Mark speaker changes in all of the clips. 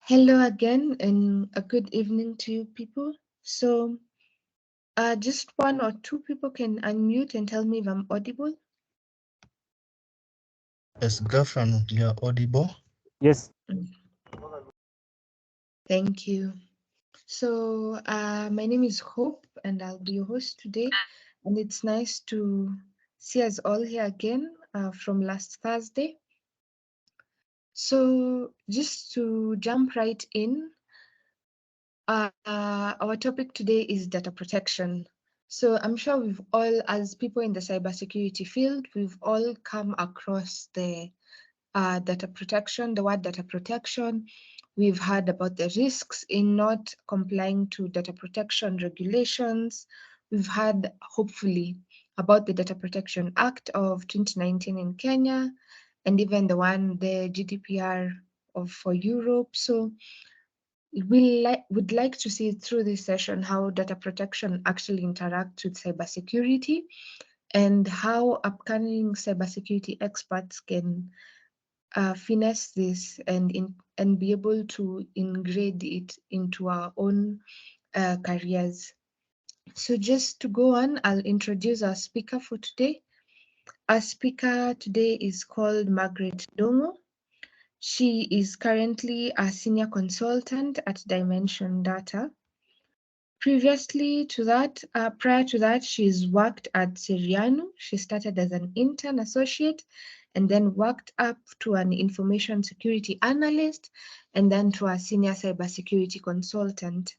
Speaker 1: Hello again, and a good evening to you people. So, just one or two people can unmute and tell me if I'm audible.
Speaker 2: Yes, girlfriend, you're audible.
Speaker 3: Yes.
Speaker 1: Thank you. So, my name is Hope, and I'll be your host today. And it's nice to see us all here again from last Thursday. So, just to jump right in, our topic today is data protection. So I'm sure we've all, as people in the cybersecurity field, we've all come across the data protection, the word data protection. We've heard about the risks in not complying to data protection regulations. We've heard, hopefully, about the Data Protection Act of 2019 in Kenya, and even the GDPR for Europe. So would like to see through this session how data protection actually interacts with cybersecurity and how upcoming cybersecurity experts can finesse this and be able to integrate it into our own careers. So just to go on, I'll introduce our speaker for today. Our speaker today is called Margaret Ndungu. She is currently a senior consultant at Dimension Data. Previously to that, prior to that, she's worked at Siriano. She started as an intern associate and then worked up to an information security analyst and then to a senior cybersecurity consultant.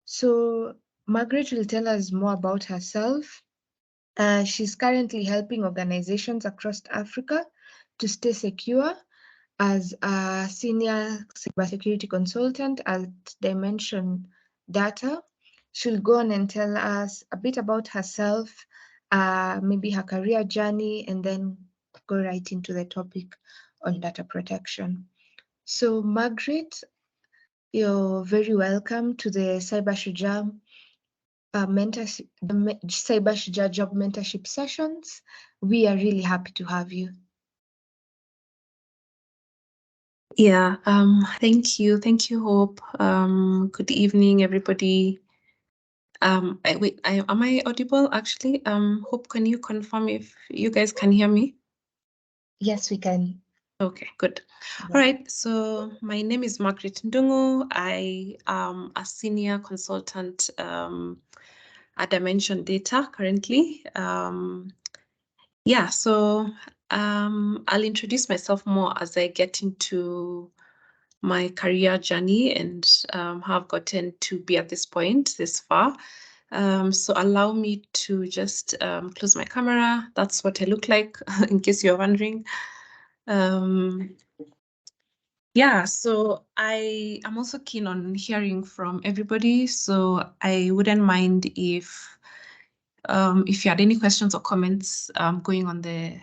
Speaker 1: So Margaret will tell us more about herself. She's currently helping organizations across Africa to stay secure as a senior cybersecurity consultant at Dimension Data. She'll go on and tell us a bit about herself, maybe her career journey, and then go right into the topic on data protection. So Margaret, you're very welcome to the Cyber Shujaa mentorship, Cyber Shujaa job mentorship sessions. We are really happy to have you.
Speaker 4: Yeah, thank you, Hope. Good evening, everybody. Am I audible? Actually, Hope, can you confirm if you guys can hear me?
Speaker 1: Yes, we can.
Speaker 4: Okay, good. All right, so my name is Margaret Ndungu. I am a senior consultant at Dimension Data currently. Yeah, so I'll introduce myself more as I get into my career journey and how I've gotten to be at this point, this far. So allow me to just close my camera. That's what I look like, in case you're wondering. Yeah, so I am also keen on hearing from everybody. So I wouldn't mind if you had any questions or comments going on the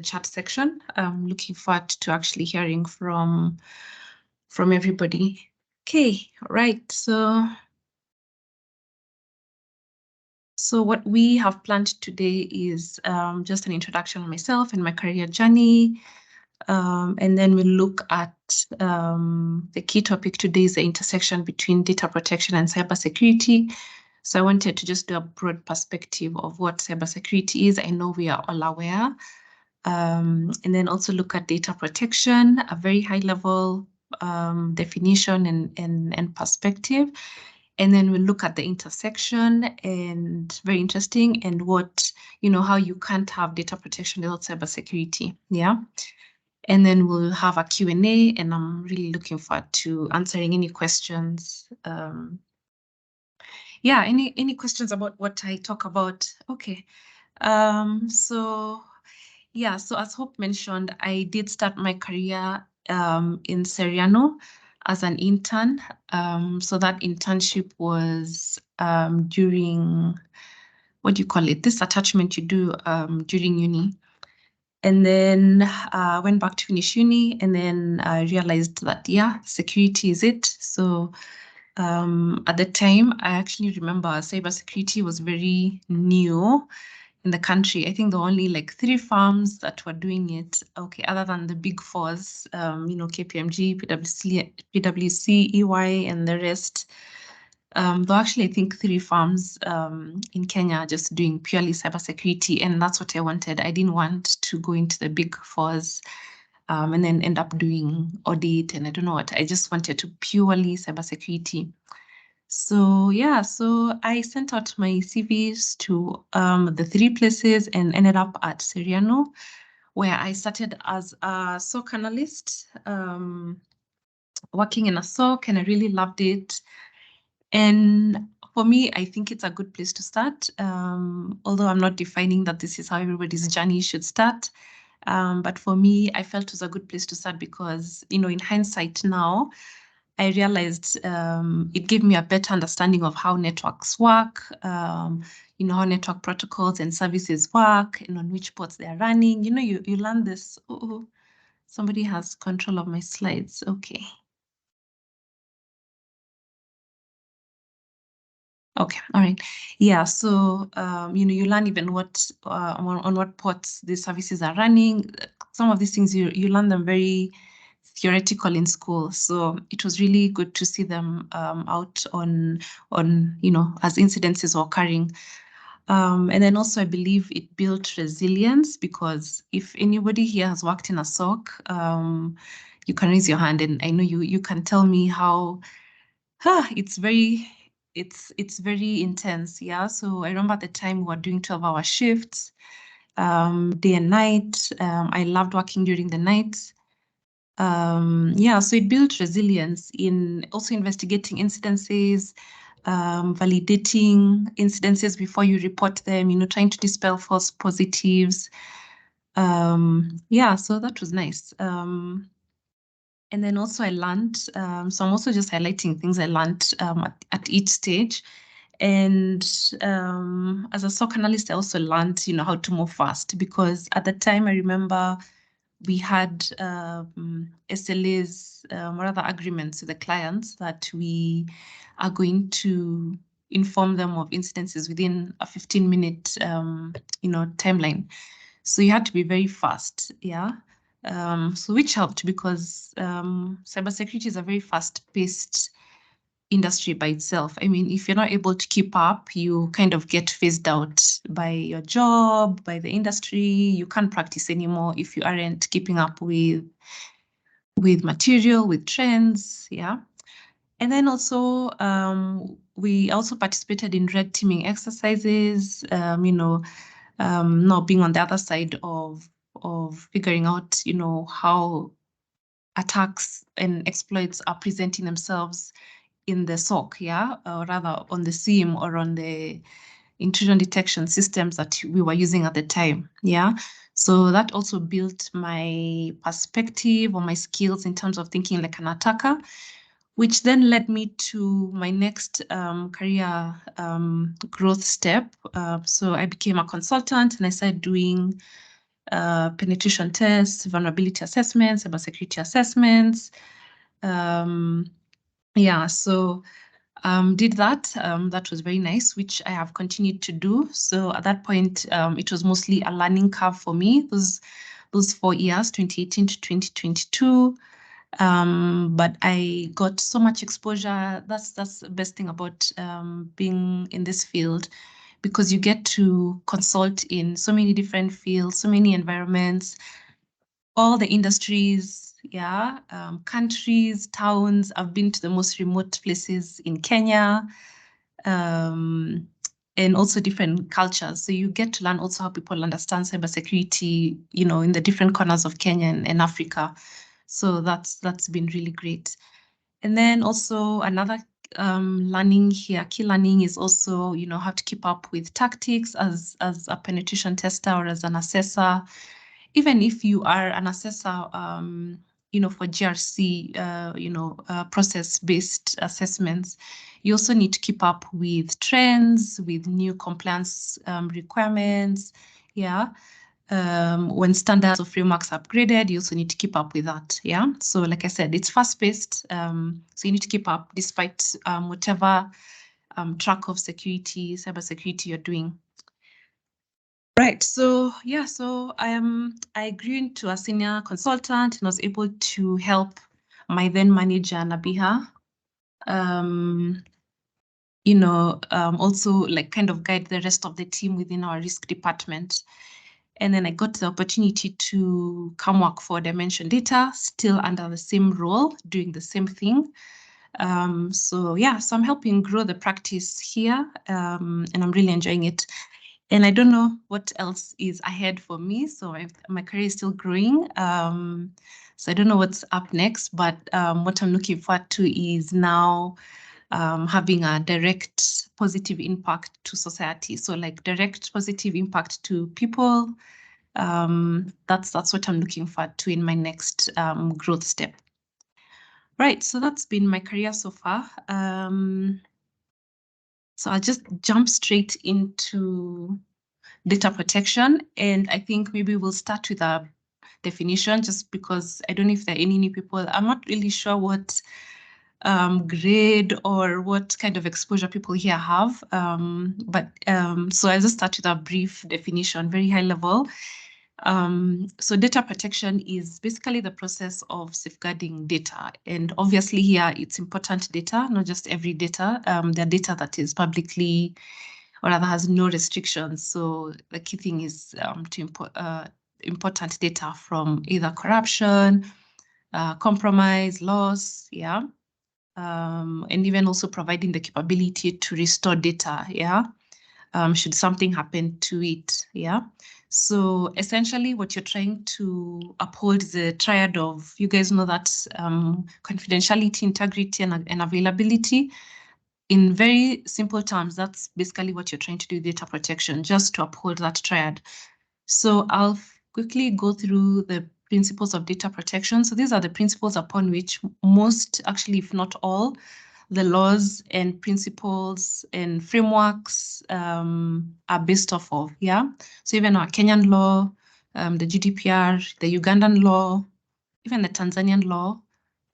Speaker 4: chat section. I'm looking forward to actually hearing from everybody. Okay, all right. So what we have planned today is just an introduction on myself and my career journey. And then we'll look at the key topic today is the intersection between data protection and cybersecurity. So I wanted to just do a broad perspective of what cybersecurity is. I know we are all aware. And then also look at data protection, a very high level definition and perspective. And then we'll look at the intersection and very interesting and what, how you can't have data protection without cybersecurity. Yeah. And then we'll have a Q&A, and I'm really looking forward to answering any questions. Yeah, any questions about what I talk about? Okay. So as Hope mentioned, I did start my career in Siriano as an intern. So that internship was during, what do you call it? This attachment you do during uni. And then I went back to finish uni, and then I realized that, security is it. So at the time, I actually remember cybersecurity was very new. in the country. I think there were only like 3 firms that were doing it. Okay, other than the big fours, KPMG, PwC, EY, and the rest. Though actually, I think 3 firms in Kenya just doing purely cybersecurity, and that's what I wanted. I didn't want to go into the big fours and then end up doing audit and I don't know what. I just wanted to purely cybersecurity. So yeah, so I sent out my CVs to the 3 places and ended up at Seriano, where I started as a SOC analyst, working in a SOC, and I really loved it. And for me, I think it's a good place to start, although I'm not defining that this is how everybody's journey should start. But for me, I felt it was a good place to start because, in hindsight now, I realized it gave me a better understanding of how networks work, how network protocols and services work, and on which ports they are running. You learn this. Oh, somebody has control of my slides. Okay. Okay, all right. Yeah, so you learn even what on what ports the services are running. Some of these things you learn them very theoretical in school. So it was really good to see them out on as incidences were occurring. And then also I believe it built resilience because if anybody here has worked in a SOC, you can raise your hand and I know you can tell me how it's very intense. Yeah. So I remember at the time we were doing 12-hour shifts, day and night. I loved working during the nights. Yeah, so it built resilience in also investigating incidences, validating incidences before you report them, trying to dispel false positives. Yeah, so that was nice. And then also I learned, so I'm also just highlighting things I learned at each stage. And as a SOC analyst, I also learned, how to move fast because at the time I remember we had SLAs or other agreements with the clients that we are going to inform them of incidences within a 15-minute, timeline. So you had to be very fast, yeah. So which helped because cybersecurity is a very fast-paced industry by itself. I mean, if you're not able to keep up, you kind of get phased out by your job, by the industry. You can't practice anymore if you aren't keeping up with material, with trends, yeah. And then also, we also participated in red teaming exercises, not being on the other side of figuring out, how attacks and exploits are presenting themselves in the SOC, yeah, or rather on the SIEM or on the intrusion detection systems that we were using at the time, yeah. So that also built my perspective or my skills in terms of thinking like an attacker, which then led me to my next career growth step. So I became a consultant and I started doing penetration tests, vulnerability assessments, cybersecurity assessments. Yeah, so did that. That was very nice, which I have continued to do. So at that point, it was mostly a learning curve for me. Those 4 years, 2018 to 2022. But I got so much exposure. That's the best thing about being in this field, because you get to consult in so many different fields, so many environments, all the industries, yeah, countries, towns. I've been to the most remote places in Kenya, and also different cultures. So you get to learn also how people understand cybersecurity, in the different corners of Kenya and Africa. So that's been really great. And then also another learning here, key learning is also, how to keep up with tactics as a penetration tester or as an assessor. Even if you are an assessor, for GRC, process-based assessments, you also need to keep up with trends, with new compliance requirements, yeah. When standards or frameworks are upgraded, you also need to keep up with that, yeah? So like I said, it's fast-paced, so you need to keep up despite whatever track of cybersecurity you're doing. Right. So yeah, so I grew into a senior consultant and was able to help my then manager Nabiha. Also like kind of guide the rest of the team within our risk department. And then I got the opportunity to come work for Dimension Data, still under the same role, doing the same thing. So I'm helping grow the practice here, and I'm really enjoying it. And I don't know what else is ahead for me. So my career is still growing. So I don't know what's up next, but what I'm looking forward to is now having a direct positive impact to society. So like direct positive impact to people. That's what I'm looking forward to in my next growth step. Right, so that's been my career so far. So I'll just jump straight into data protection. And I think maybe we'll start with a definition, just because I don't know if there are any new people. I'm not really sure what grade or what kind of exposure people here have. So I'll just start with a brief definition, very high level. So data protection is basically the process of safeguarding data. And obviously here it's important data, not just every data. The data that is publicly or rather has no restrictions. So the key thing is to import important data from either corruption, compromise, loss, and even also providing the capability to restore data, should something happen to it, So essentially what you're trying to uphold is the triad of, you guys know that confidentiality, integrity, and availability. In very simple terms, that's basically what you're trying to do with data protection, just to uphold that triad. So I'll quickly go through the principles of data protection. So these are the principles upon which most, actually, if not all, the laws and principles and frameworks are based off of, So even our Kenyan law, the GDPR, the Ugandan law, even the Tanzanian law,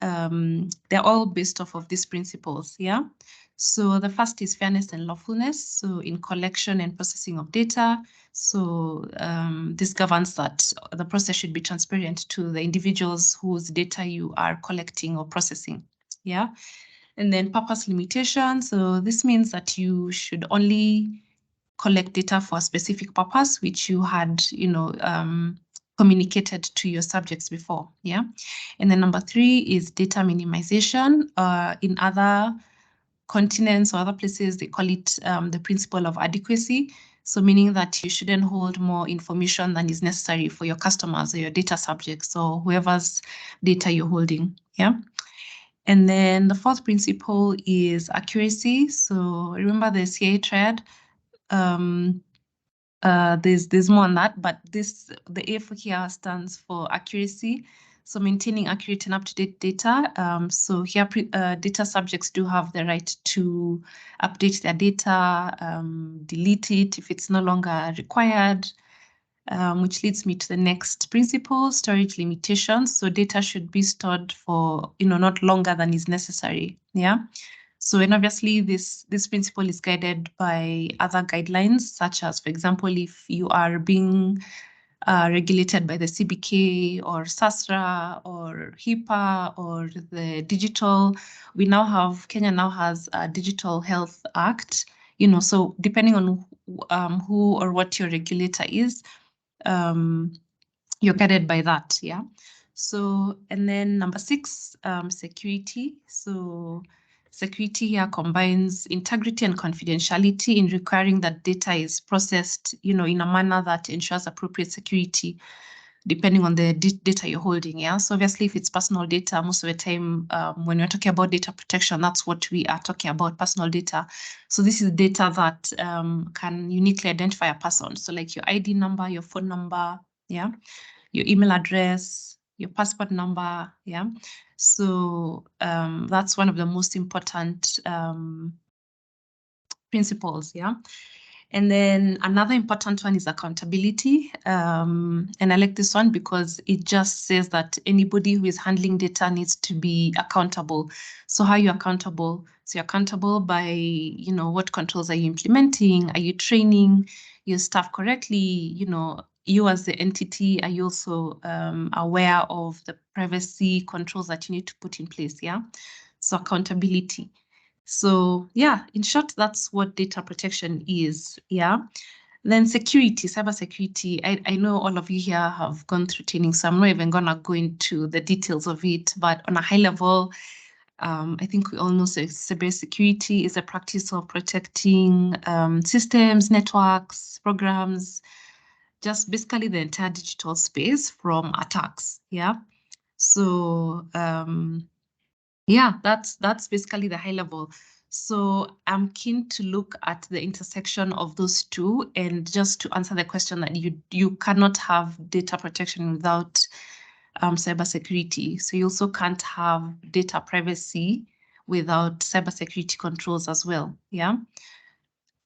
Speaker 4: they're all based off of these principles, So the first is fairness and lawfulness. So in collection and processing of data, so this governs that the process should be transparent to the individuals whose data you are collecting or processing, And then purpose limitation. So this means that you should only collect data for a specific purpose, which you had, communicated to your subjects before, And then number 3 is data minimization. In other continents or other places, they call it the principle of adequacy. So meaning that you shouldn't hold more information than is necessary for your customers or your data subjects or whoever's data you're holding, And then the fourth principle is accuracy. So remember the CIA triad. There's more on that, but the A for here stands for accuracy. So maintaining accurate and up-to-date data. So here data subjects do have the right to update their data, delete it if it's no longer required, which leads me to the next principle, storage limitations. So data should be stored for, not longer than is necessary, So, and obviously this principle is guided by other guidelines, such as, for example, if you are being regulated by the CBK or SASRA or HIPAA or the digital, Kenya now has a Digital Health Act, so depending on who or what your regulator is, you're guided by that, So, and then number 6, security. So security here combines integrity and confidentiality in requiring that data is processed, in a manner that ensures appropriate security, depending on the data you're holding, So obviously, if it's personal data, most of the time, when we're talking about data protection, that's what we are talking about, personal data. So this is data that can uniquely identify a person. So like your ID number, your phone number, your email address, your passport number, So that's one of the most important principles, And then another important one is accountability. And I like this one because it just says that anybody who is handling data needs to be accountable. So how are you accountable? So you're accountable by, you know, what controls are you implementing? Are you training your staff correctly? You know, you as the entity, are you also aware of the privacy controls that you need to put in place? Yeah. So accountability. So yeah, in short, that's what data protection is. Yeah. Then security, cybersecurity. I know all of you here have gone through training, so I'm not even gonna go into the details of it, but on a high level, I think we all know cybersecurity is a practice of protecting systems, networks, programs, just basically the entire digital space from attacks. Yeah. So yeah, that's basically the high level. So I'm keen to look at the intersection of those two, and just to answer the question that you cannot have data protection without cybersecurity. So you also can't have data privacy without cybersecurity controls as well. Yeah.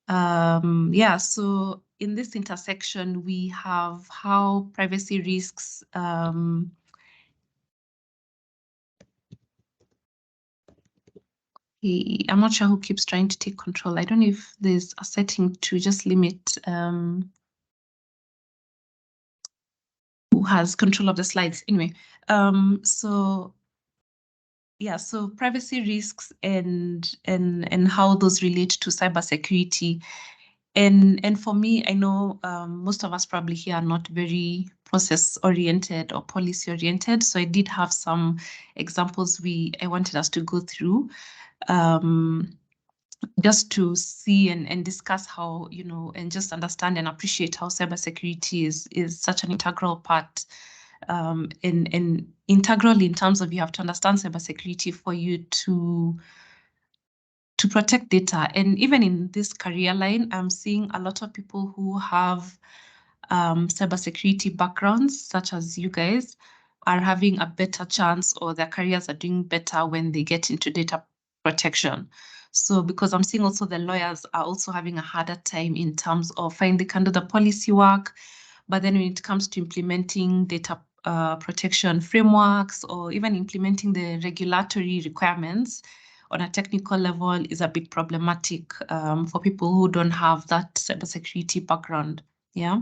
Speaker 4: Yeah, so in this intersection, we have how privacy risks I'm not sure who keeps trying to take control. I don't know if there's a setting to just limit who has control of the slides. Anyway, so yeah, so privacy risks and how those relate to cybersecurity. And for me, I know most of us probably here are not very process oriented or policy oriented. So I did have some examples I wanted us to go through. Just to see and discuss how, you know, and just understand and appreciate how cybersecurity is such an integral part, and integral in terms of you have to understand cybersecurity for you to protect data. And even in this career line, I'm seeing a lot of people who have cybersecurity backgrounds, such as you guys, are having a better chance, or their careers are doing better when they get into data protection. So because I'm seeing also the lawyers are also having a harder time in terms of finding they can do the policy work, but then when it comes to implementing data protection frameworks, or even implementing the regulatory requirements on a technical level, is a bit problematic for people who don't have that cybersecurity background. Yeah.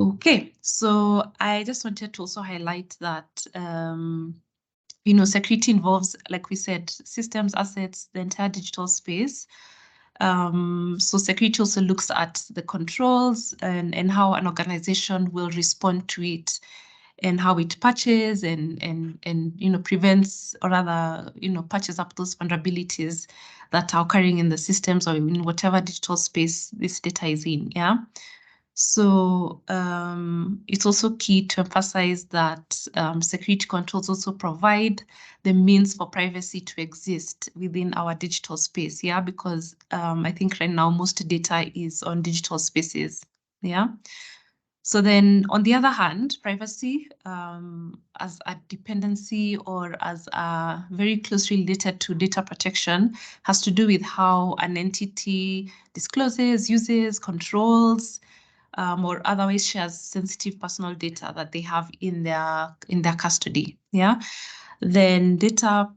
Speaker 4: Okay, so I just wanted to also highlight that, you know, security involves, like we said, systems, assets, the entire digital space. So security also looks at the controls and how an organization will respond to it, and how it patches and you know, prevents, or rather, you know, patches up those vulnerabilities that are occurring in the systems or in whatever digital space this data is in. Yeah. So it's also key to emphasize that security controls also provide the means for privacy to exist within our digital space. Yeah, because I think right now most data is on digital spaces. Yeah. So then on the other hand, privacy as a dependency, or as a very closely related to data protection, has to do with how an entity discloses, uses, controls, or otherwise shares sensitive personal data that they have in their custody. Yeah. Then data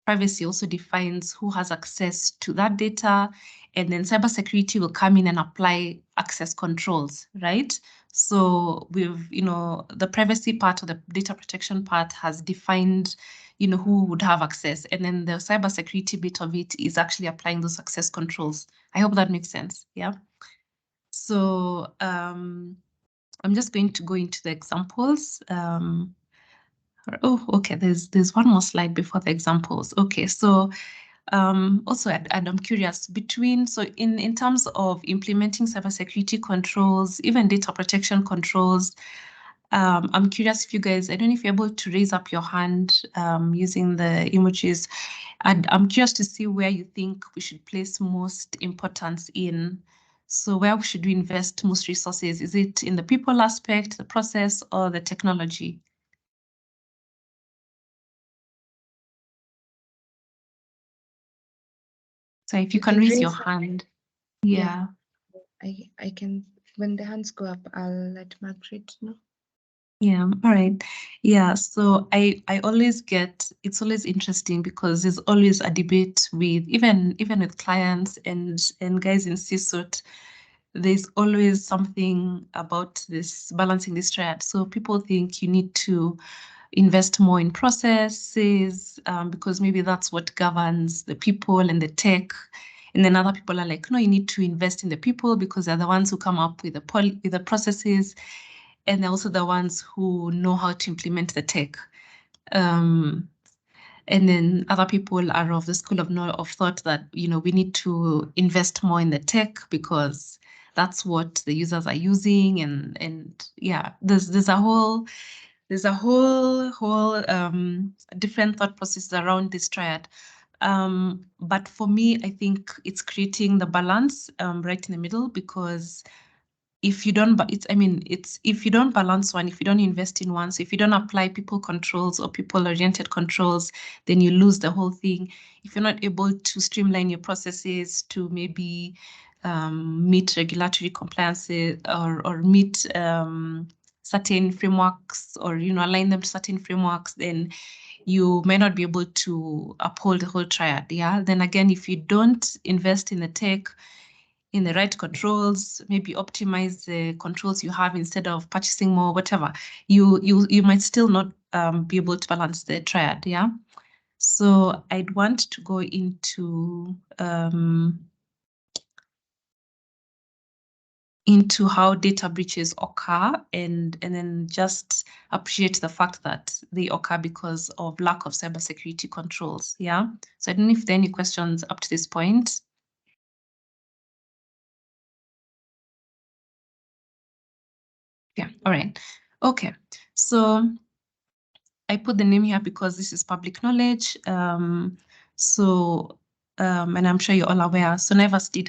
Speaker 4: privacy also defines who has access to that data, and then cybersecurity will come in and apply access controls, right? So we've, you know, the privacy part or the data protection part has defined, you know, who would have access, and then the cybersecurity bit of it is actually applying those access controls. I hope that makes sense. Yeah. So I'm just going to go into the examples. Oh, okay, there's one more slide before the examples. Okay, so also, and I'm curious, so in terms of implementing cybersecurity controls, even data protection controls, I'm curious if you guys, I don't know if you're able to raise up your hand using the emojis. And I'm curious to see where you think we should place most importance in. So where should we invest most resources? Is it in the people aspect, the process, or the technology? So if you can raise your hand. Yeah.
Speaker 1: I can, when the hands go up, I'll let Margaret know.
Speaker 4: Yeah, all right. Yeah, so I always get, it's always interesting because there's always a debate with even with clients and guys in CSUT. There's always something about this balancing this triad. So people think you need to invest more in processes because maybe that's what governs the people and the tech. And then other people are like, no, you need to invest in the people because they're the ones who come up with the processes, and they're also the ones who know how to implement the tech. And then other people are of the school of thought that, you know, we need to invest more in the tech because that's what the users are using. And yeah, there's a whole different thought processes around this triad. But for me, I think it's creating the balance right in the middle, because if you don't, if you don't balance one, if you don't invest in one, so if you don't apply people controls or people-oriented controls, then you lose the whole thing. If you're not able to streamline your processes to maybe meet regulatory compliances or meet certain frameworks, or, you know, align them to certain frameworks, then you may not be able to uphold the whole triad. Yeah. Then again, if you don't invest in the tech, in the right controls, maybe optimize the controls you have instead of purchasing more, whatever, you might still not be able to balance the triad. Yeah. So I'd want to go into how data breaches occur, and then just appreciate the fact that they occur because of lack of cybersecurity controls. Yeah. So I don't know if there are any questions up to this point. Yeah. All right. Okay. So I put the name here because this is public knowledge. And I'm sure you're all aware. So Naivas did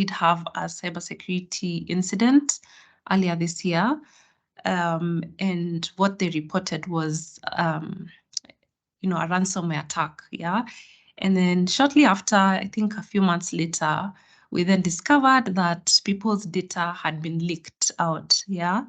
Speaker 4: have a cybersecurity incident earlier this year. And what they reported was, you know, a ransomware attack. Yeah. And then shortly after, I think a few months later, we then discovered that people's data had been leaked out. Yeah.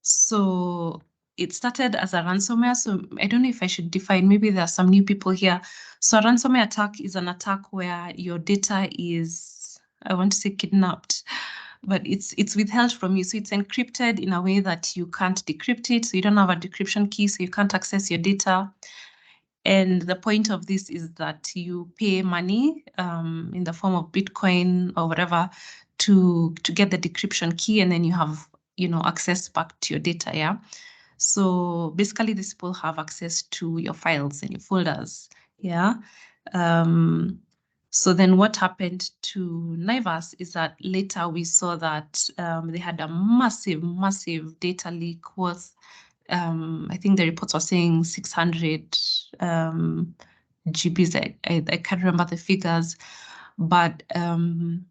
Speaker 4: So it started as a ransomware. So I don't know if I should define, maybe there are some new people here. So a ransomware attack is an attack where your data is, I want to say kidnapped, but it's withheld from you. So it's encrypted in a way that you can't decrypt it. So you don't have a decryption key, so you can't access your data. And the point of this is that you pay money in the form of Bitcoin or whatever to get the decryption key, and then you have, you know, access back to your data. Yeah. So basically, these people have access to your files and your folders. Yeah. So then what happened to Naivas is that later we saw that they had a massive data leak worth, I think the reports were saying 600 GBs. I can't remember the figures, but and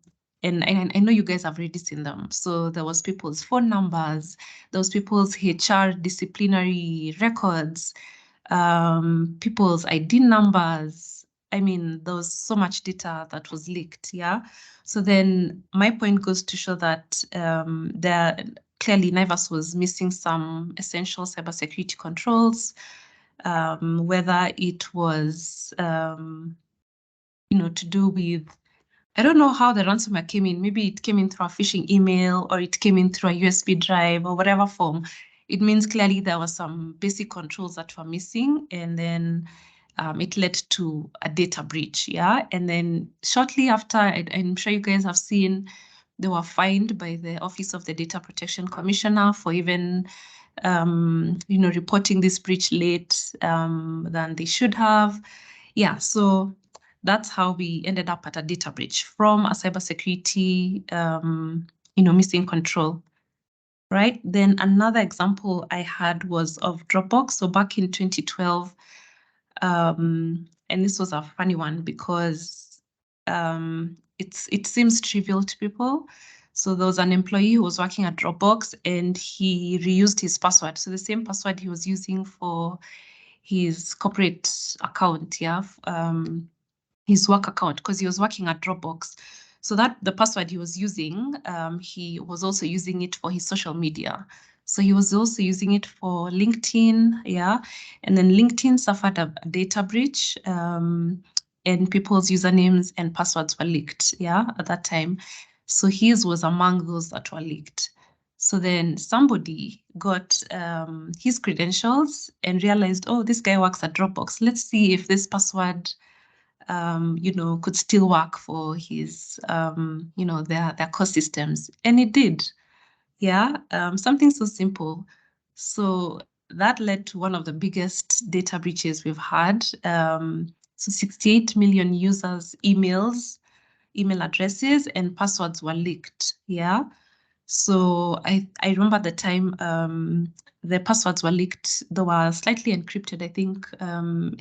Speaker 4: I know you guys have already seen them. So there was people's phone numbers, there was people's HR disciplinary records, people's ID numbers. I mean, there was so much data that was leaked. Yeah. So then my point goes to show that clearly Naivas was missing some essential cybersecurity controls, whether it was, you know, to do with, I don't know how the ransomware came in. Maybe it came in through a phishing email, or it came in through a USB drive, or whatever form. It means clearly there were some basic controls that were missing, and then it led to a data breach. Yeah. And then shortly after, I'm sure you guys have seen, they were fined by the Office of the Data Protection Commissioner for even, you know, reporting this breach late than they should have. Yeah. So that's how we ended up at a data breach from a cybersecurity, you know, missing control. Right. Then another example I had was of Dropbox. So back in 2012, and this was a funny one because it seems trivial to people. So there was an employee who was working at Dropbox, and he reused his password. So the same password he was using for his corporate account, yeah, his work account, because he was working at Dropbox. So that the password he was using, he was also using it for his social media. So he was also using it for LinkedIn, yeah. And then LinkedIn suffered a data breach, and people's usernames and passwords were leaked, yeah, at that time. So his was among those that were leaked. So then somebody got his credentials and realized, oh, this guy works at Dropbox. Let's see if this password, could still work for his, their core systems. And it did. Yeah, something so simple. So that led to one of the biggest data breaches we've had. So 68 million users' email addresses and passwords were leaked. Yeah. So I remember the time the passwords were leaked. They were slightly encrypted, I think,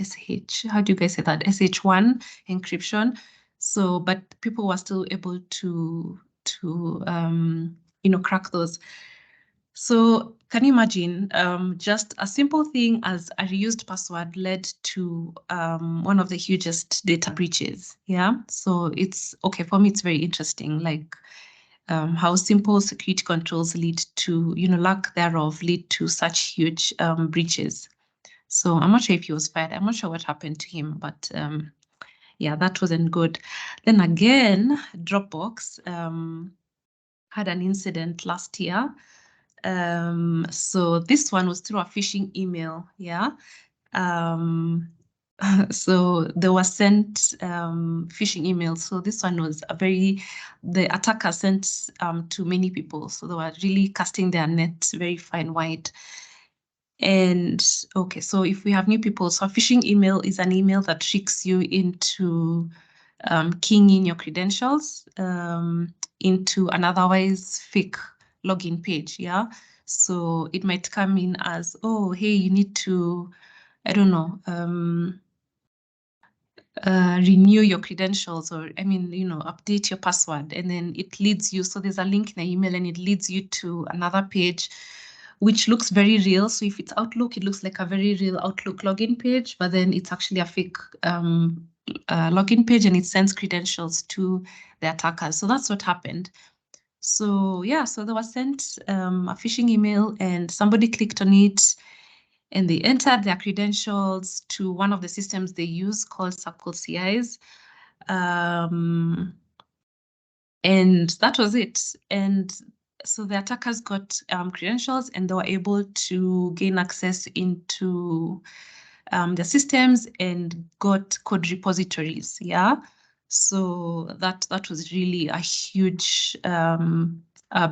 Speaker 4: SH, how do you guys say that? SH1 encryption. So, but people were still able to crack those. So can you imagine just a simple thing as a reused password led to one of the hugest data breaches? Yeah. So it's okay for me. It's very interesting, like how simple security controls lead to, lack thereof lead to such huge breaches. So I'm not sure if he was fired. I'm not sure what happened to him, but yeah, that wasn't good. Then again, Dropbox had an incident last year. So this one was through a phishing email, yeah. So they were sent phishing emails. So this one was the attacker sent to many people. So they were really casting their net very fine wide. And okay, so if we have new people, so a phishing email is an email that tricks you into keying in your credentials into an otherwise fake login page, yeah? So it might come in as, oh, hey, you need to, I don't know, renew your credentials, or update your password, and then it leads you. So there's a link in the email and it leads you to another page which looks very real. So if it's Outlook, it looks like a very real Outlook login page, but then it's actually a fake login page, and it sends credentials to the attackers. So that's what happened. So yeah, so they were sent a phishing email and somebody clicked on it and they entered their credentials to one of the systems they use called Circle CIs. And that was it. And so the attackers got credentials and they were able to gain access into the systems and got code repositories. Yeah. So that was really a huge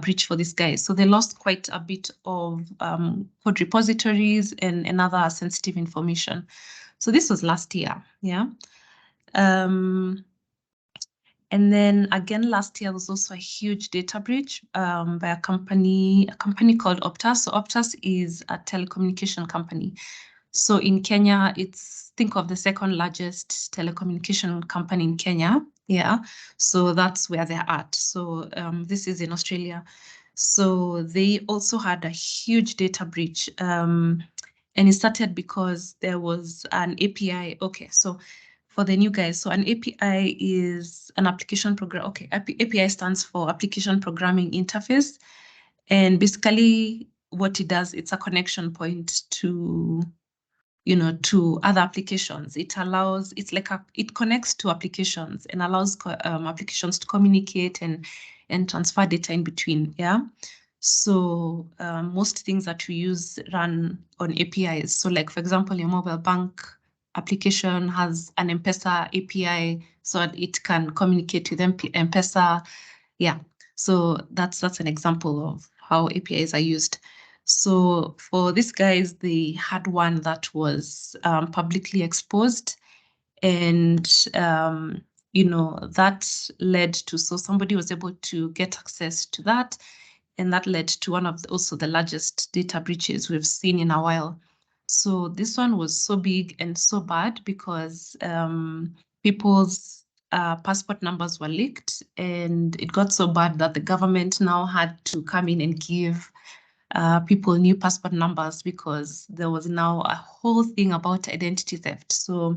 Speaker 4: breach for these guys. So they lost quite a bit of code repositories and other sensitive information. So this was last year. Yeah. And then again, last year was also a huge data breach by a company called Optus. So Optus is a telecommunication company. So in Kenya, think of the second largest telecommunication company in Kenya. Yeah, so that's where they're at. So this is in Australia. So they also had a huge data breach. And it started because there was an API. Okay, so for the new guys, so an API is an application program. Okay, API stands for Application Programming Interface. And basically what it does, it's a connection point to other applications. It connects to applications and allows applications to communicate and transfer data in between. Yeah. So most things that we use run on APIs. So like, for example, your mobile bank application has an M-Pesa API so that it can communicate with M-Pesa. Yeah. So that's an example of how APIs are used. So for these guys, they had one that was publicly exposed, and that led to, so somebody was able to get access to that, and that led to one of also the largest data breaches we've seen in a while. So this one was so big and so bad because people's passport numbers were leaked, and it got so bad that the government now had to come in and give people new passport numbers because there was now a whole thing about identity theft. So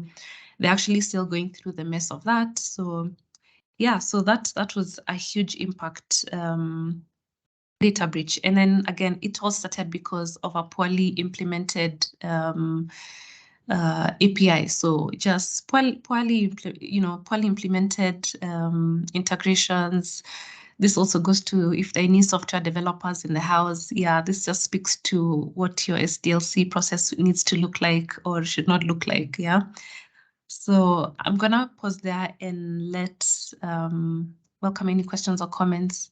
Speaker 4: they're actually still going through the mess of that. So yeah, so that was a huge impact, data breach. And then again, it all started because of a poorly implemented API. So just poorly implemented integrations. This also goes to if there are any software developers in the house. Yeah, this just speaks to what your SDLC process needs to look like or should not look like. Yeah. So I'm gonna pause there and let welcome any questions or comments.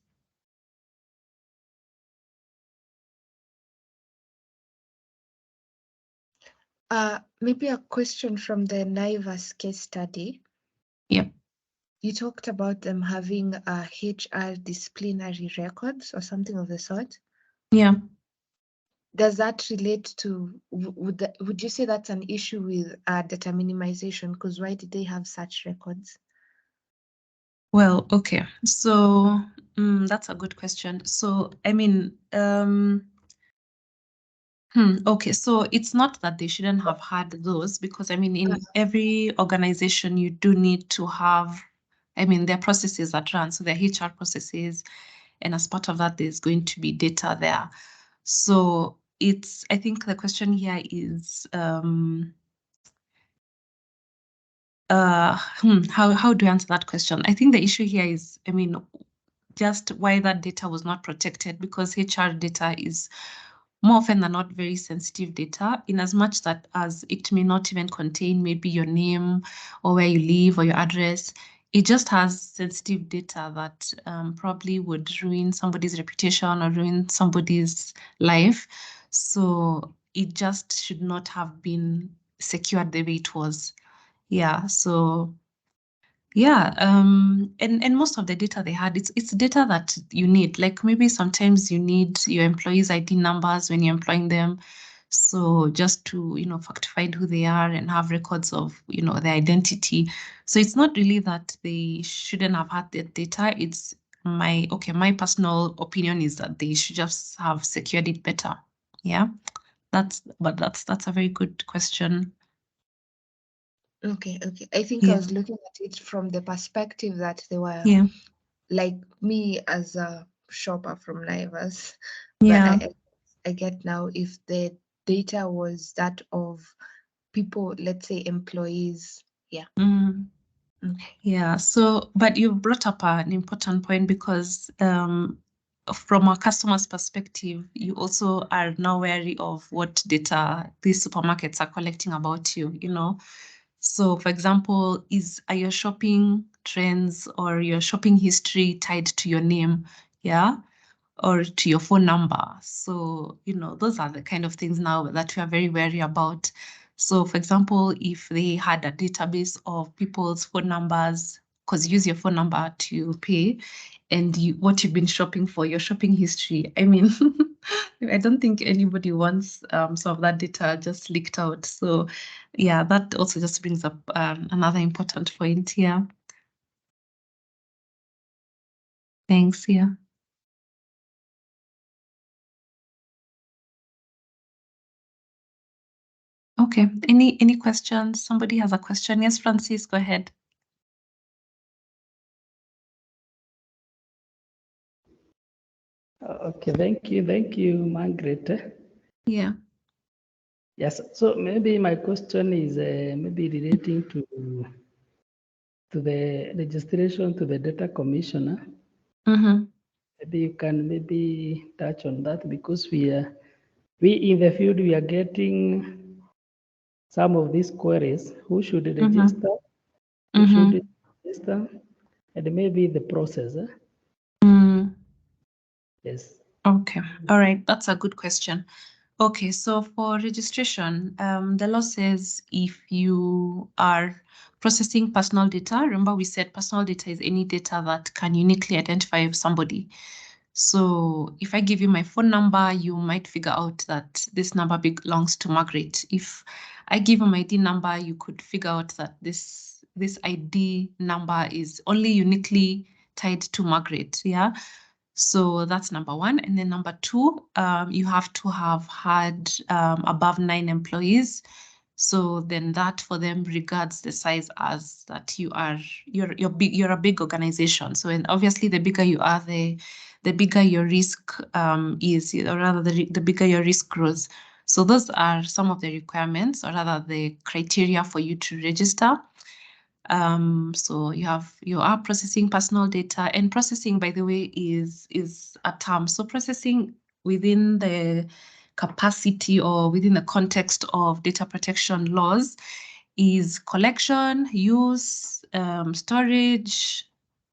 Speaker 1: Maybe a question from the Naivas case study.
Speaker 4: Yep.
Speaker 1: You talked about them having HR disciplinary records or something of the sort.
Speaker 4: Yeah.
Speaker 1: Does that relate to, would you say that's an issue with data minimization? Because why did they have such records?
Speaker 4: Well, okay. So that's a good question. So, I mean, okay. So it's not that they shouldn't have had those because, I mean, in every organization, you do need to have, I mean, there are processes that run. So there are HR processes. And as part of that, there's going to be data there. So it's, I think the question here is, how do I answer that question? I think the issue here is, I mean, just why that data was not protected, because HR data is more often than not very sensitive data, in as much that as it may not even contain maybe your name or where you live or your address. It just has sensitive data that probably would ruin somebody's reputation or ruin somebody's life. So it just should not have been secured the way it was. Yeah, so yeah, and most of the data they had, it's data that you need. Like maybe sometimes you need your employees' ID numbers when you're employing them. So just to, factify who they are and have records of, their identity. So it's not really that they shouldn't have had that data. It's my personal opinion is that they should just have secured it better. Yeah, that's a very good question.
Speaker 1: Okay. I think I
Speaker 4: Yeah.
Speaker 1: was looking at it from the perspective that they were like me as a shopper from Naivas.
Speaker 4: Yeah.
Speaker 1: But I get now if the data was that of people, let's say employees. Yeah.
Speaker 4: Yeah. So, but you brought up an important point because from a customer's perspective, you also are now wary of what data these supermarkets are collecting about you, So, for example, are your shopping trends or your shopping history tied to your name? Yeah. Or to your phone number. So, those are the kind of things now that we are very wary about. So, for example, if they had a database of people's phone numbers, because you use your phone number to pay, and what you've been shopping for, your shopping history, I mean, I don't think anybody wants some of that data just leaked out. So, yeah, that also just brings up another important point here. Thanks, yeah. Okay, any questions? Somebody has a question? Yes, Francis, go ahead.
Speaker 3: Okay, thank you, Margaret.
Speaker 4: Yeah.
Speaker 3: Yes, so maybe my question is maybe relating to the registration to the data commissioner. Maybe you can touch on that, because we in the field, we are getting some of these queries. Who should register? Who should register? And maybe the process. Yes.
Speaker 4: Okay. All right. That's a good question. Okay. So for registration, the law says if you are processing personal data, remember we said personal data is any data that can uniquely identify somebody. So if I give you my phone number, you might figure out that this number belongs to Margaret. If I give you my ID number, you could figure out that this ID number is only uniquely tied to Margaret. Yeah. So that's number one. And then number two, you have to have had above 9 employees. So then that for them regards the size as that you're a big organization. So and obviously the bigger you are, the bigger your risk is, or rather the bigger your risk grows. So those are some of the requirements, or rather the criteria for you to register. So you are processing personal data, and processing, by the way, is a term. So processing within the capacity or within the context of data protection laws is collection, use, storage,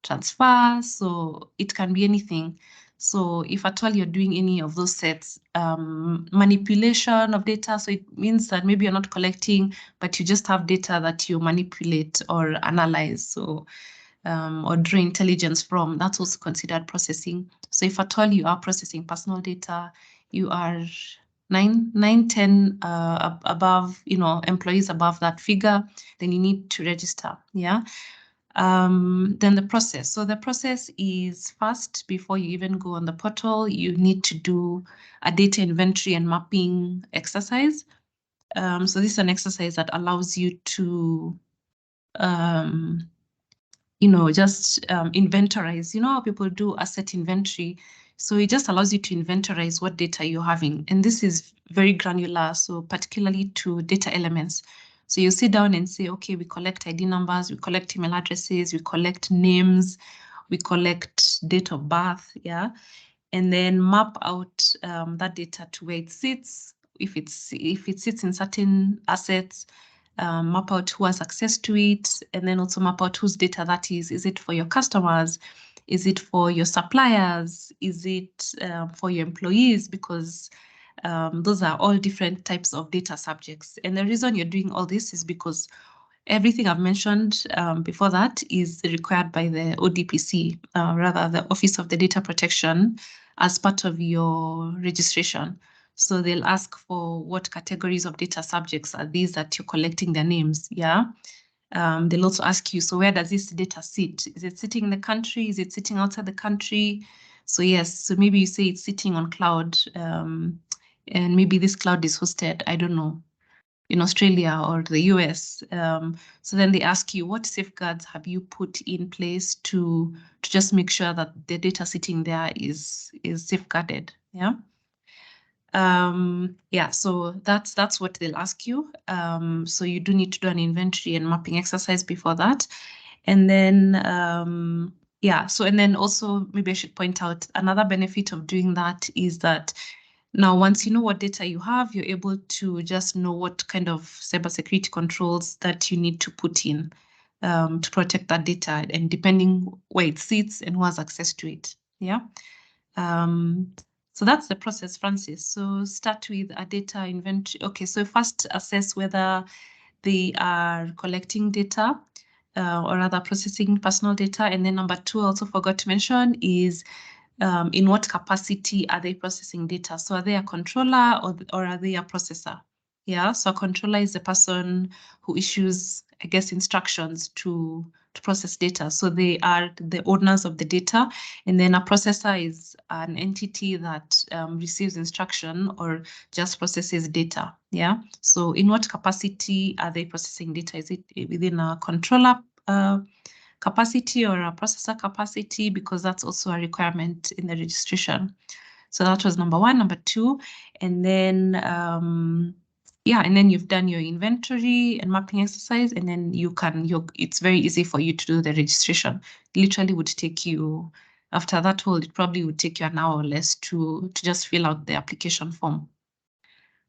Speaker 4: transfer. So it can be anything. So if at all you're doing any of those sets, manipulation of data, so it means that maybe you're not collecting, but you just have data that you manipulate or analyze, so or draw intelligence from, that's also considered processing. So if at all you are processing personal data, you are 10 above, employees above that figure, then you need to register. Yeah. Then the process. So the process is first, before you even go on the portal, you need to do a data inventory and mapping exercise. So this is an exercise that allows you to, just inventorize. You know how people do asset inventory? So it just allows you to inventorize what data you're having. And this is very granular, so particularly to data elements. So you sit down and say, okay, we collect ID numbers, we collect email addresses, we collect names, we collect date of birth, yeah, and then map out that data to where it sits. If it sits in certain assets, map out who has access to it, and then also map out whose data that is. Is it for your customers? Is it for your suppliers? Is it for your employees? Because those are all different types of data subjects. And the reason you're doing all this is because everything I've mentioned before that is required by the ODPC, rather the Office of the Data Protection, as part of your registration. So they'll ask for what categories of data subjects are these that you're collecting their names, yeah? They'll also ask you, so where does this data sit? Is it sitting in the country? Is it sitting outside the country? So yes, so maybe you say it's sitting on cloud, and maybe this cloud is hosted, I don't know, in Australia or the US. So then they ask you, what safeguards have you put in place to just make sure that the data sitting there is safeguarded? Yeah. Yeah, so that's what they'll ask you. So you do need to do an inventory and mapping exercise before that. And then, yeah, so and then also maybe I should point out another benefit of doing that is that now once you know what data you have, you're able to just know what kind of cybersecurity controls that you need to put in to protect that data, and depending where it sits and who has access to it. Yeah. So that's the process, Francis. So start with a data inventory. Okay, so first assess whether they are collecting data or rather processing personal data. And then number two, I also forgot to mention, is in what capacity are they processing data? So are they a controller or are they a processor? Yeah, so a controller is the person who issues, I guess, instructions to process data. So they are the owners of the data. And then a processor is an entity that receives instruction or just processes data. Yeah. So in what capacity are they processing data? Is it within a controller capacity or a processor capacity? Because that's also a requirement in the registration. So that was number one. Number two, and then yeah, and then you've done your inventory and mapping exercise, and then it's very easy for you to do the registration. It literally would take you, after that whole, it probably would take you an hour or less to just fill out the application form.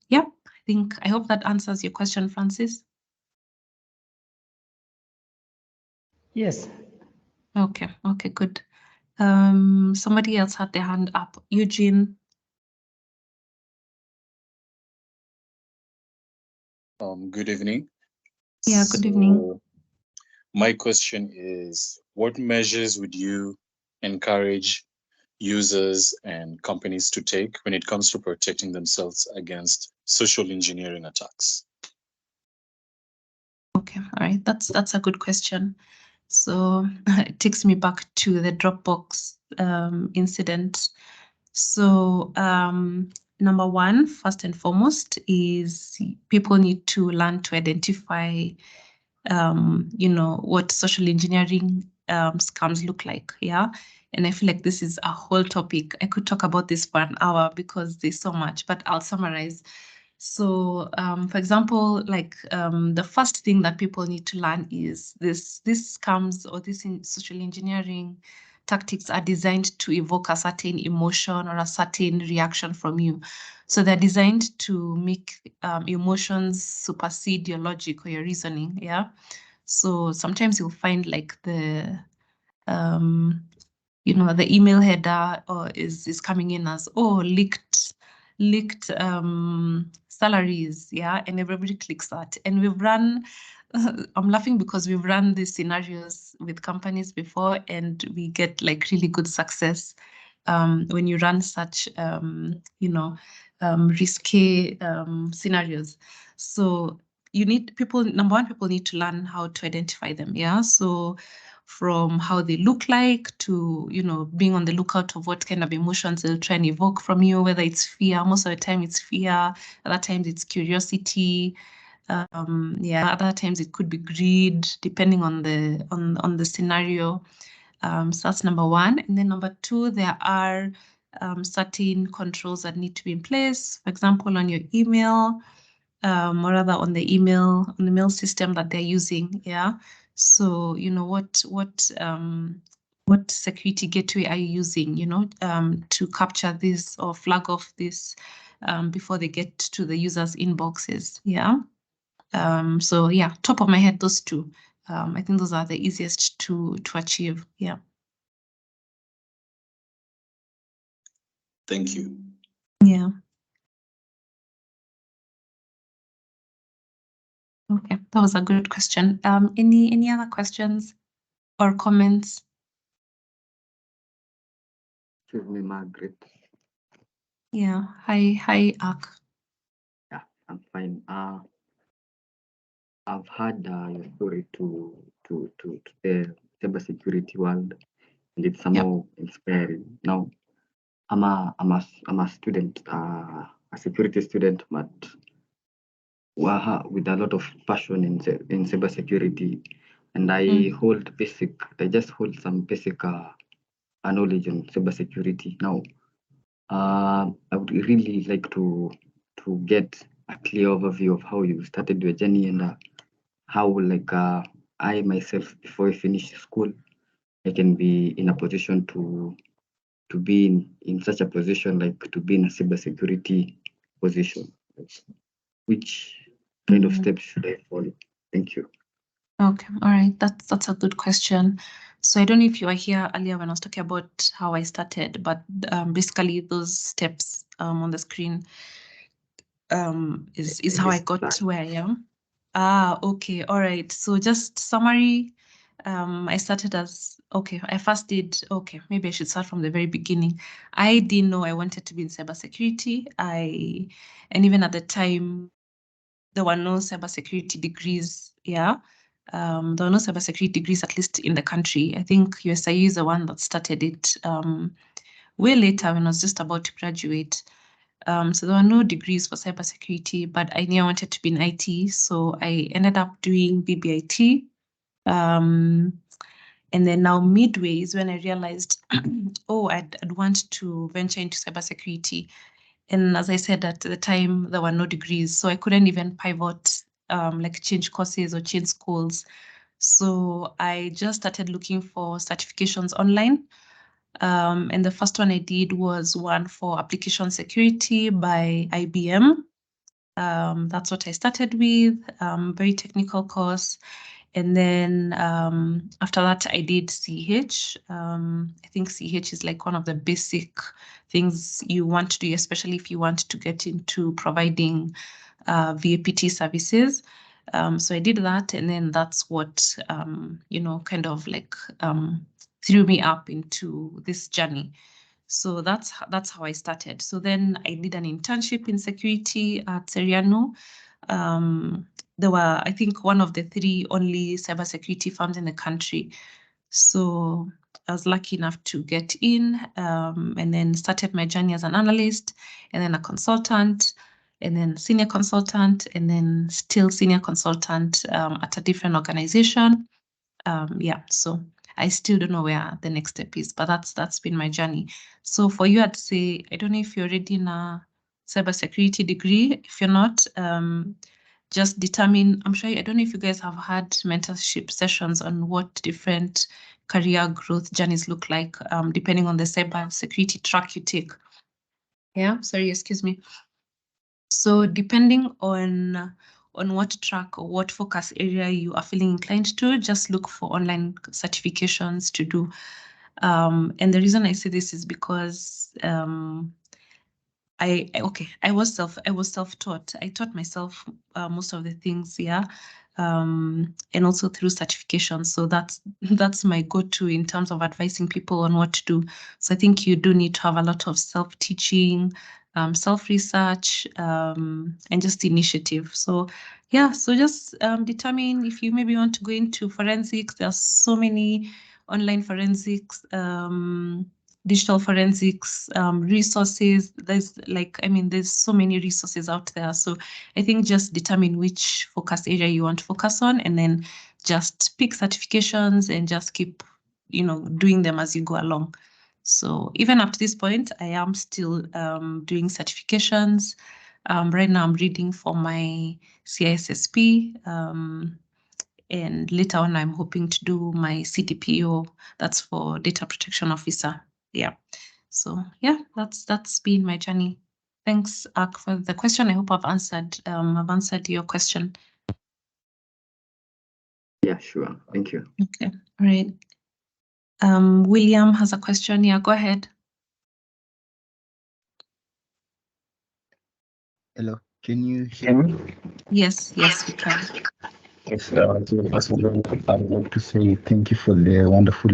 Speaker 4: Yeah, I hope that answers your question, Francis.
Speaker 3: Yes.
Speaker 4: Okay, good. Somebody else had their hand up. Eugene.
Speaker 5: Good evening.
Speaker 4: Yeah, good evening.
Speaker 5: My question is, what measures would you encourage users and companies to take when it comes to protecting themselves against social engineering attacks?
Speaker 4: Okay, all right, that's a good question. So it takes me back to the Dropbox incident. So number one, first and foremost, is people need to learn to identify, what social engineering scams look like. Yeah. And I feel like this is a whole topic. I could talk about this for an hour because there's so much, but I'll summarize. So, for example, like the first thing that people need to learn is this scams or this social engineering tactics are designed to evoke a certain emotion or a certain reaction from you. So they're designed to make emotions supersede your logic or your reasoning. Yeah. So sometimes you'll find like the email header or is coming in as, oh, leaked salaries, yeah, and everybody clicks that. And we've run, I'm laughing because we've run these scenarios with companies before, and we get like really good success when you run such, risky scenarios. So number one, people need to learn how to identify them, yeah. So from how they look like to, being on the lookout of what kind of emotions they'll try and evoke from you, whether it's fear. Most of the time it's fear, other times it's curiosity. Other times it could be greed, depending on the scenario. So that's number one. And then number two, there are certain controls that need to be in place. For example, on your email, or rather on the mail system that they're using. Yeah. So, what security gateway are you using, to capture this or flag off this before they get to the users' inboxes? Yeah. So yeah, top of my head, those two. I think those are the easiest to achieve. Yeah.
Speaker 5: Thank you.
Speaker 4: Yeah. Okay, that was a good question. Any other questions or comments?
Speaker 6: Excuse me, Margaret.
Speaker 4: Yeah. Hi, Ak.
Speaker 6: Yeah, I'm fine. I've had your story to the cybersecurity world, and it's more inspiring. Now, I'm a student, a security student, but with a lot of passion in cybersecurity, and I just hold some basic knowledge on cybersecurity. Now, I would really like to get a clear overview of how you started your journey and how I myself, before I finish school, I can be in a position to be in such a position, like to be in a cybersecurity position. Which kind of steps should I follow? Thank you.
Speaker 4: Okay, all right. That's a good question. So I don't know if you were here earlier when I was talking about how I started, but basically those steps on the screen is how I got to where I am. Okay, all right. So just summary. I started as, I first did, maybe I should start from the very beginning. I didn't know I wanted to be in cybersecurity. And even at the time, there were no cybersecurity degrees. Yeah. There were no cybersecurity degrees, at least in the country. I think USIU is the one that started it way later when I was just about to graduate. So there were no degrees for cybersecurity, but I knew I wanted to be in IT. So I ended up doing BBIT. And then now midway is when I realized, I'd want to venture into cybersecurity. And as I said, at the time, there were no degrees. So I couldn't even pivot, like change courses or change schools. So I just started looking for certifications online. And the first one I did was one for application security by IBM. That's what I started with, very technical course. And then after that, I did CH. I think CH is like one of the basic things you want to do, especially if you want to get into providing VAPT services. So I did that, and then that's what, kind of like threw me up into this journey. So that's how I started. So then I did an internship in security at Seriano. They were, I think, one of the 3 only cybersecurity firms in the country. So I was lucky enough to get in and then started my journey as an analyst and then a consultant and then senior consultant and then still senior consultant at a different organization. Yeah, so I still don't know where the next step is, but that's been my journey. So for you, I'd say, I don't know if you're already in a cybersecurity degree. If you're not, just determine, I'm sure, I don't know if you guys have had mentorship sessions on what different career growth journeys look like, depending on the cybersecurity track you take. Yeah, sorry, excuse me. So depending on what track or what focus area you are feeling inclined to, just look for online certifications to do. And the reason I say this is because I was self-taught. I taught myself most of the things, yeah, and also through certifications. So that's my go-to in terms of advising people on what to do. So I think you do need to have a lot of self-teaching, self-research, and just initiative. So yeah, so just determine if you maybe want to go into forensics. There's so many online forensics, digital forensics resources. There's so many resources out there. So I think just determine which focus area you want to focus on and then just pick certifications and just keep, doing them as you go along. So even up to this point, I am still doing certifications. Right now I'm reading for my CISSP. And later on, I'm hoping to do my CDPO. That's for Data Protection Officer. Yeah. So yeah, that's been my journey. Thanks, Ak, for the question. I hope I've answered your question.
Speaker 6: Yeah, sure. Thank you.
Speaker 4: Okay. All right. William has a question. Yeah, go ahead.
Speaker 2: Hello, can you hear me?
Speaker 4: Yes, we can.
Speaker 2: Yes, so first of all, I would like to say thank you for the wonderful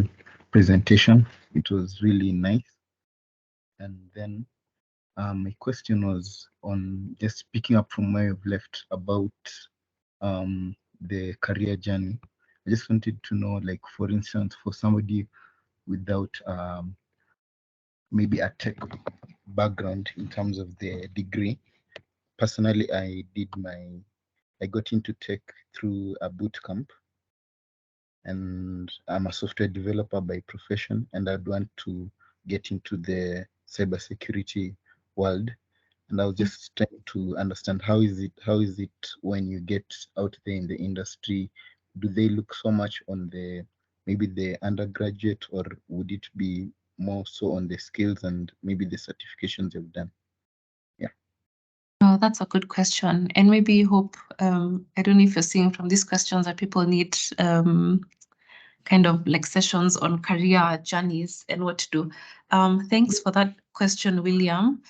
Speaker 2: presentation. It was really nice. And then my question was on just picking up from where you've left about the career journey. I just wanted to know, like, for instance, for somebody without maybe a tech background in terms of the degree. Personally, I got into tech through a boot camp, and I'm a software developer by profession, and I'd want to get into the cybersecurity world. And I was just trying to understand how is it when you get out there in the industry? Do they look so much on maybe the undergraduate, or would it be more so on the skills and maybe the certifications you've done? Yeah.
Speaker 4: Oh, that's a good question. And maybe hope, I don't know if you're seeing from these questions that people need kind of like sessions on career journeys and what to do. Thanks for that question, William.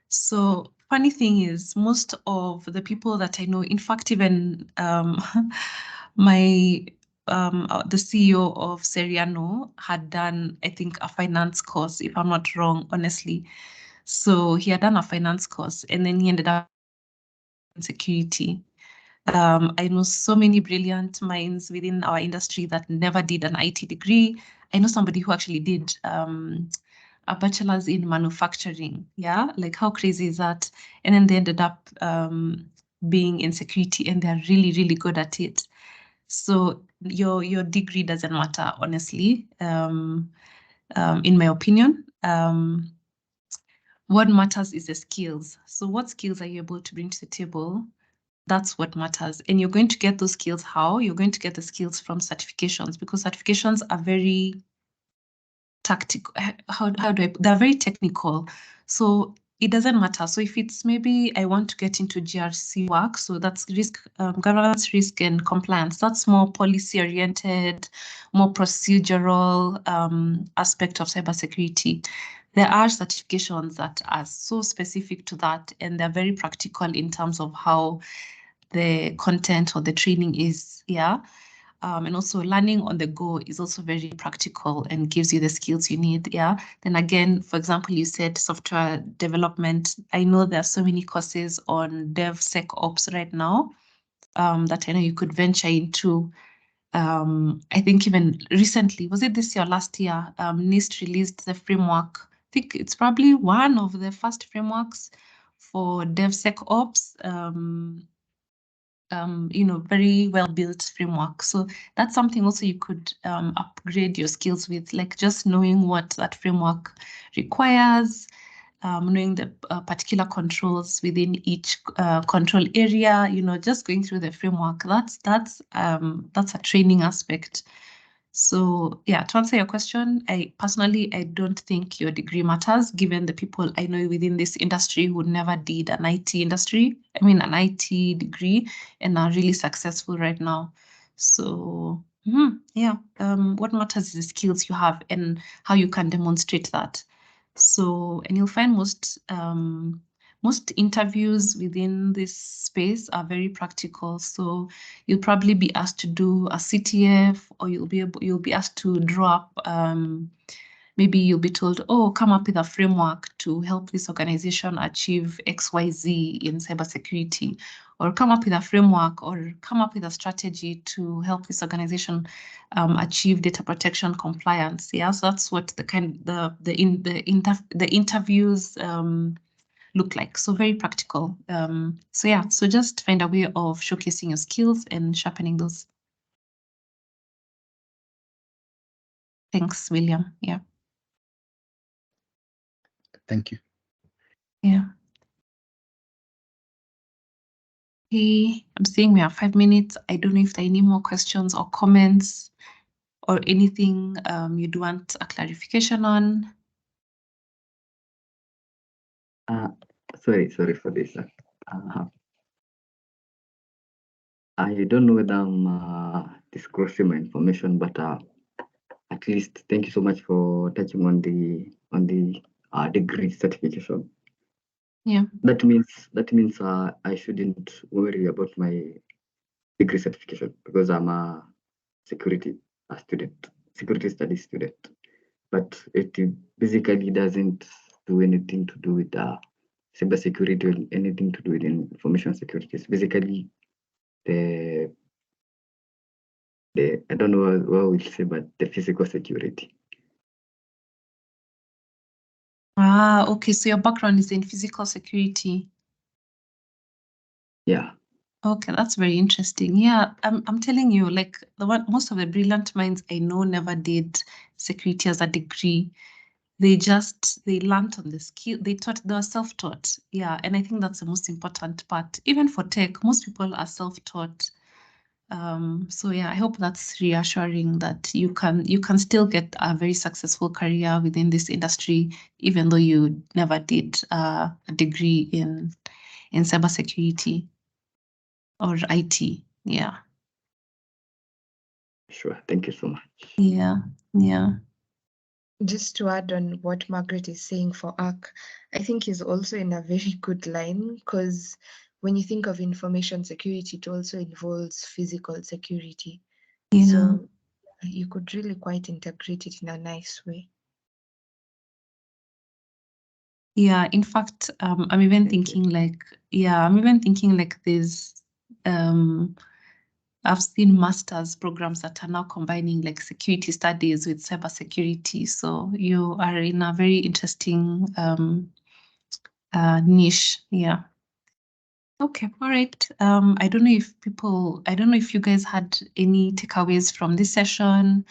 Speaker 4: So funny thing is, most of the people that I know, in fact, even the CEO of Seriano had done, I think, a finance course, if I'm not wrong, honestly. So he had done a finance course and then he ended up in security. I know so many brilliant minds within our industry that never did an IT degree. I know somebody who actually did a bachelor's in manufacturing. Yeah, like how crazy is that? And then they ended up being in security and they're really, really good at it. So your degree doesn't matter, honestly, in my opinion. What matters is the skills. So what skills are you able to bring to the table? That's what matters. And you're going to get those skills how? You're going to get the skills from certifications, because certifications are very tactical. They're very technical. So it doesn't matter. So if it's maybe I want to get into GRC work, so that's governance, risk and compliance. That's more policy oriented, more procedural aspect of cybersecurity. There are certifications that are so specific to that, and they're very practical in terms of how the content or the training is, yeah. And also learning on the go is also very practical and gives you the skills you need, yeah. Then again, for example, you said software development. I know there are so many courses on DevSecOps right now that I know you could venture into. I think even recently, was it this year or last year, NIST released the framework. I think it's probably one of the first frameworks for DevSecOps, very well built framework. So that's something also you could upgrade your skills with, like just knowing what that framework requires, knowing the particular controls within each control area, just going through the framework. That's a training aspect. So yeah, to answer your question, I don't think your degree matters, given the people I know within this industry who never did an IT degree and are really successful right now. So yeah, what matters is the skills you have and how you can demonstrate that. So, and you'll find most interviews within this space are very practical. So you'll probably be asked to do a CTF, or you'll be asked to draw up. Maybe you'll be told, oh, come up with a framework to help this organization achieve XYZ in cybersecurity, or come up with a framework, or come up with a strategy to help this organization achieve data protection compliance. Yeah, so that's what the interviews look like. So very practical. So yeah, so just find a way of showcasing your skills and sharpening those. Thanks, William. Yeah.
Speaker 2: Thank you.
Speaker 4: Yeah. Okay, I'm seeing we have 5 minutes. I don't know if there are any more questions or comments or anything you'd want a clarification on.
Speaker 6: Sorry for this. I don't know whether I'm disclosing my information, but at least thank you so much for touching on the degree certification.
Speaker 4: Yeah.
Speaker 6: That means I shouldn't worry about my degree certification because I'm a security studies student. But it basically doesn't do anything to do with cybersecurity or anything to do with information security. It's basically the I don't know what we'll say, but the physical security.
Speaker 4: Okay. So your background is in physical security.
Speaker 6: Yeah.
Speaker 4: Okay, that's very interesting. Yeah, I'm telling you, like most of the brilliant minds I know never did security as a degree. They learned on the skill. They were self-taught. Yeah, and I think that's the most important part. Even for tech, most people are self-taught. So yeah, I hope that's reassuring that you can still get a very successful career within this industry, even though you never did a degree in cybersecurity or IT. Yeah.
Speaker 6: Sure. Thank you so much.
Speaker 4: Yeah. Yeah.
Speaker 1: Just to add on what Margaret is saying for ARC, I think he's also in a very good line, because when you think of information security, it also involves physical security.
Speaker 4: Yeah.
Speaker 1: So you could really quite integrate it in a nice way.
Speaker 4: Yeah, in fact, I'm even thinking like there's I've seen master's programs that are now combining like security studies with cybersecurity. So you are in a very interesting niche. Yeah. Okay, all right. I don't know if you guys had any takeaways from this session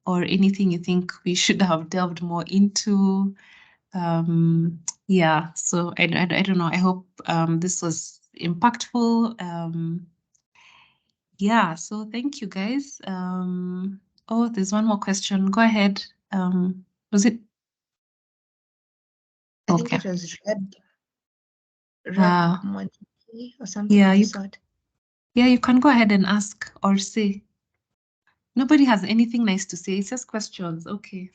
Speaker 4: or anything you think we should have delved more into. Yeah, so I don't know. I hope this was impactful. Yeah, so thank you guys. Oh, there's one more question. Go ahead. Was it?
Speaker 1: I think it was Red Monkey or something of the sort.
Speaker 4: Yeah, you can go ahead and ask or say. Nobody has anything nice to say. It's just questions. Okay.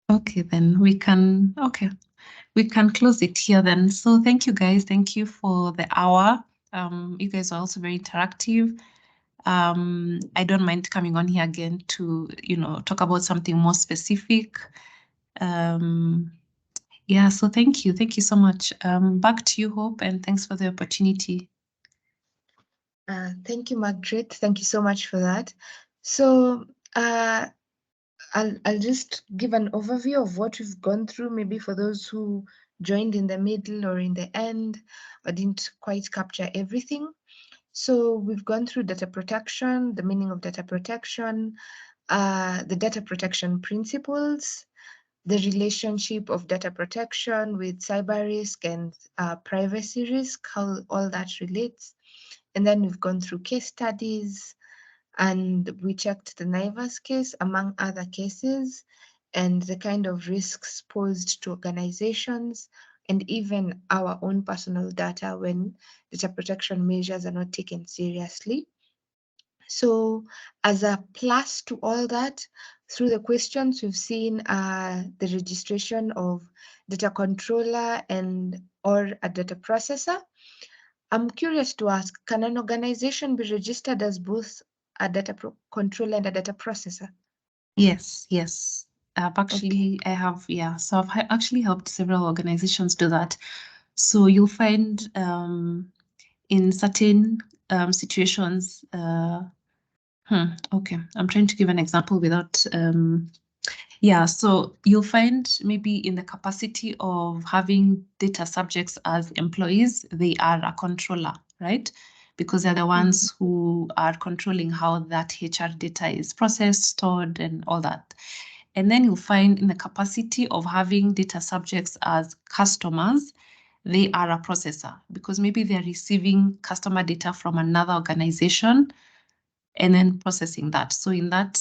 Speaker 4: Okay, then we can close it here then. So thank you guys. Thank you for the hour. You guys are also very interactive. I don't mind coming on here again to, talk about something more specific. Yeah, so thank you. Thank you so much. Back to you, Hope, and thanks for the opportunity.
Speaker 1: Thank you, Margaret. Thank you so much for that. So I'll just give an overview of what we've gone through, maybe for those who joined in the middle or in the end or didn't quite capture everything. So we've gone through data protection, the meaning of data protection, the data protection principles, the relationship of data protection with cyber risk and privacy risk, how all that relates. And then we've gone through case studies, and we checked the Naivas case, among other cases, and the kind of risks posed to organizations, and even our own personal data when data protection measures are not taken seriously. So as a plus to all that, through the questions, we've seen the registration of data controller and or a data processor. I'm curious to ask, can an organization be registered as both a data controller and a data processor?
Speaker 4: Yes, yes. Actually, I have, yeah. So I've actually helped several organizations do that. So you'll find in certain situations, okay, I'm trying to give an example without, yeah, so you'll find maybe in the capacity of having data subjects as employees, they are a controller, right? Because they're the ones who are controlling how that HR data is processed, stored, and all that. And then you'll find in the capacity of having data subjects as customers, they are a processor because maybe they're receiving customer data from another organization and then processing that. So in that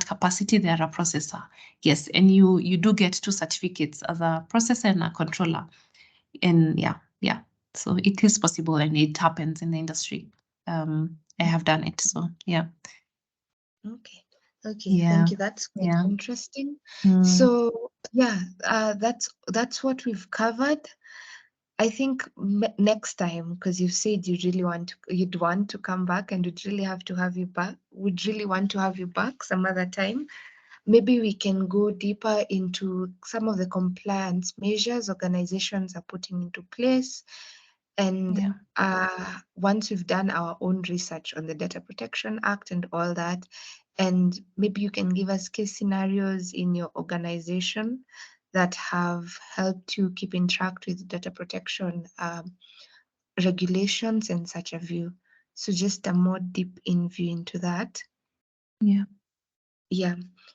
Speaker 4: capacity, they are a processor. Yes, and you do get 2 certificates as a processor and a controller. And yeah. So it is possible and it happens in the industry. I have done it. So yeah.
Speaker 1: Okay.
Speaker 4: Yeah.
Speaker 1: Thank you. That's quite interesting. So yeah, that's what we've covered. I think next time, because you said you'd want to come back, and we'd really have to have you back. We'd really want to have you back some other time. Maybe we can go deeper into some of the compliance measures organizations are putting into place. And once we've done our own research on the Data Protection Act and all that, and maybe you can give us case scenarios in your organization that have helped you keep in track with data protection regulations and such a view. So just a more deep in view into that. Yeah.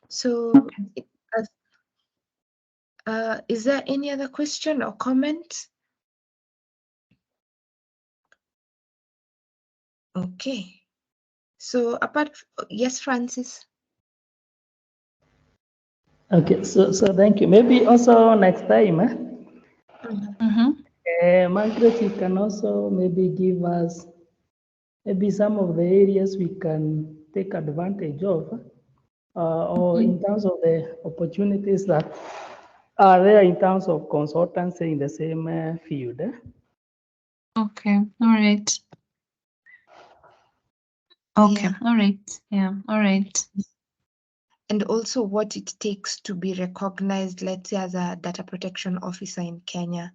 Speaker 1: So is there any other question or comment? Okay. So yes, Francis.
Speaker 3: Okay, so thank you. Maybe also next time, Margaret, you can also maybe give us maybe some of the areas we can take advantage of, or in terms of the opportunities that are there in terms of consultancy in the same field.
Speaker 4: Okay, all right. Okay, all right. Yeah, all right.
Speaker 1: And also what it takes to be recognized, let's say, as a data protection officer in Kenya.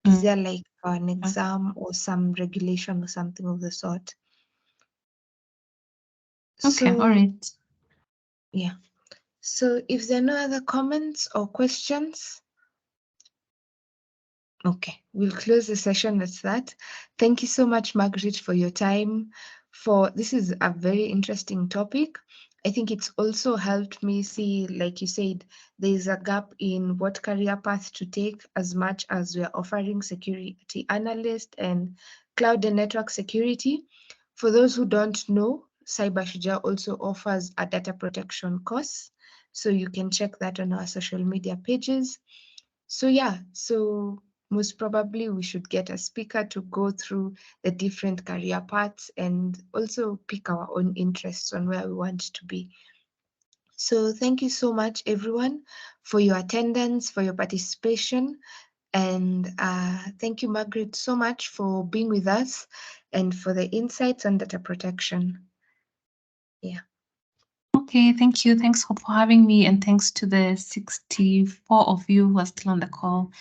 Speaker 1: Is there like an exam or some regulation or something of the sort?
Speaker 4: Okay, all right.
Speaker 1: Yeah. So if there are no other comments or questions, okay, we'll close the session at that. Thank you so much, Margaret, for your time. This is a very interesting topic. I think it's also helped me see, like you said, there's a gap in what career path to take, as much as we're offering security analyst and cloud and network security. For those who don't know, Cybersecurity also offers a data protection course. So you can check that on our social media pages. So yeah, so most probably we should get a speaker to go through the different career paths and also pick our own interests on where we want to be. So thank you so much, everyone, for your attendance, for your participation. And thank you, Margaret, so much for being with us and for the insights on data protection. Yeah.
Speaker 4: Okay, thank you. Thanks for having me, and thanks to the 64 of you who are still on the call.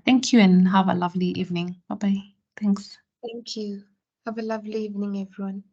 Speaker 4: Thank you and have a lovely evening. Bye-bye. Thanks.
Speaker 1: Thank you. Have a lovely evening, everyone.